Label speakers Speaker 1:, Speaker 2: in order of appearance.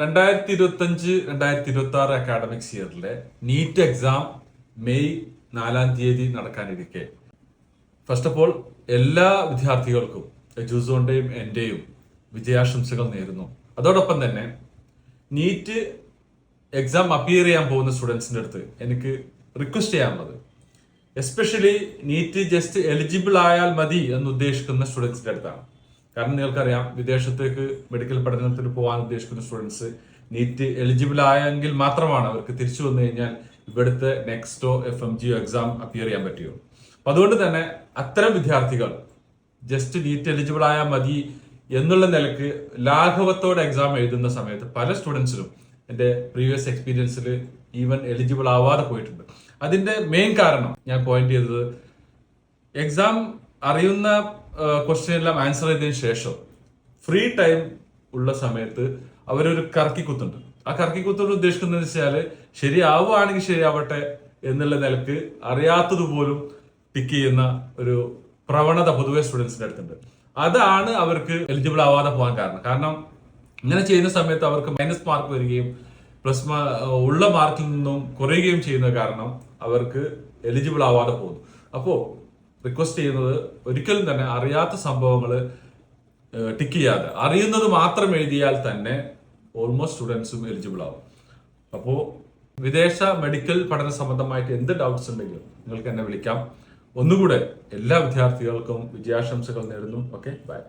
Speaker 1: 2025-2026 academics ഇയറിലെ NEET exam May 4-ാം തീയതി നടക്കാനിരിക്കെ first of all എല്ലാ വിദ്യാർത്ഥികൾക്കും ജൂസോന്റെയും എന്റെയും വിജയാശംസകൾ നേരുന്നു. അതോടൊപ്പം തന്നെ നീറ്റ് എക്സാം അപ്പിയർ ചെയ്യാൻ പോകുന്ന സ്റ്റുഡൻസിന്റെ അടുത്ത് എനിക്ക് റിക്വസ്റ്റ് ചെയ്യാനുള്ളത്, എസ്പെഷ്യലി നീറ്റ് ജസ്റ്റ് എലിജിബിൾ ആയാൽ മതി എന്ന് ഉദ്ദേശിക്കുന്ന സ്റ്റുഡൻസിന്റെ അടുത്താണ്. കാരണം നിങ്ങൾക്കറിയാം, വിദേശത്തേക്ക് മെഡിക്കൽ പഠനത്തിന് പോകാൻ ഉദ്ദേശിക്കുന്ന സ്റ്റുഡൻസ് നീറ്റ് എലിജിബിൾ ആയെങ്കിൽ മാത്രമാണ് അവർക്ക് തിരിച്ചു വന്നു കഴിഞ്ഞാൽ ഇവിടുത്തെ നെക്സ്റ്റോ FMGO എക്സാം അപ്പിയർ ചെയ്യാൻ പറ്റുള്ളൂ. അപ്പൊ അതുകൊണ്ട് തന്നെ അത്തരം വിദ്യാർത്ഥികൾ ജസ്റ്റ് നീറ്റ് എലിജിബിൾ ആയാൽ മതി എന്നുള്ള നിലക്ക് ലാഘവത്തോടെ എക്സാം എഴുതുന്ന സമയത്ത് പല സ്റ്റുഡൻസിനും എന്റെ പ്രീവിയസ് എക്സ്പീരിയൻസിൽ ഈവൻ എലിജിബിൾ ആവാതെ പോയിട്ടുണ്ട്. അതിന്റെ മെയിൻ കാരണം ഞാൻ പോയിന്റ് ചെയ്തത്, എക്സാം അറിയുന്ന ക്വസ്റ്റ്യൻ എല്ലാം ആൻസർ ചെയ്തതിനു ശേഷം ഫ്രീ ടൈം ഉള്ള സമയത്ത് അവരൊരു കറക്കിക്കുത്തുണ്ട്. ആ കറക്കിക്കുത്തോട് ഉദ്ദേശിക്കുന്നത് വെച്ചാൽ ശരിയാവുകയാണെങ്കിൽ ശരിയാവട്ടെ എന്നുള്ള നിലക്ക് അറിയാത്തതുപോലും പിക്ക് ചെയ്യുന്ന ഒരു പ്രവണത പൊതുവെ സ്റ്റുഡൻസിന്റെ അടുത്തുണ്ട്. അതാണ് അവർക്ക് എലിജിബിൾ ആവാതെ പോകാൻ കാരണം ഇങ്ങനെ ചെയ്യുന്ന സമയത്ത് അവർക്ക് മൈനസ് മാർക്ക് വരികയും പ്ലസ് ഉള്ള മാർക്കിൽ നിന്നും കുറയുകയും ചെയ്യുന്ന കാരണം അവർക്ക് എലിജിബിൾ ആവാതെ പോകുന്നു. അപ്പോ റിക്വസ്റ്റ് ചെയ്യുന്നത്, ഒരിക്കലും തന്നെ അറിയാത്ത സംഭവങ്ങൾ ടിക്ക് ചെയ്യാതെ അറിയുന്നത് മാത്രം എഴുതിയാൽ തന്നെ ഓൾമോസ്റ്റ് സ്റ്റുഡൻസും എലിജിബിൾ ആവും. അപ്പോൾ വിദേശ മെഡിക്കൽ പഠന സംബന്ധമായിട്ട് എന്ത് ഡൗട്ട്സ് ഉണ്ടെങ്കിലും നിങ്ങൾക്ക് എന്നെ വിളിക്കാം. ഒന്നുകൂടെ എല്ലാ വിദ്യാർത്ഥികൾക്കും വിജയാശംസകൾ നേരുന്നു. Okay, by.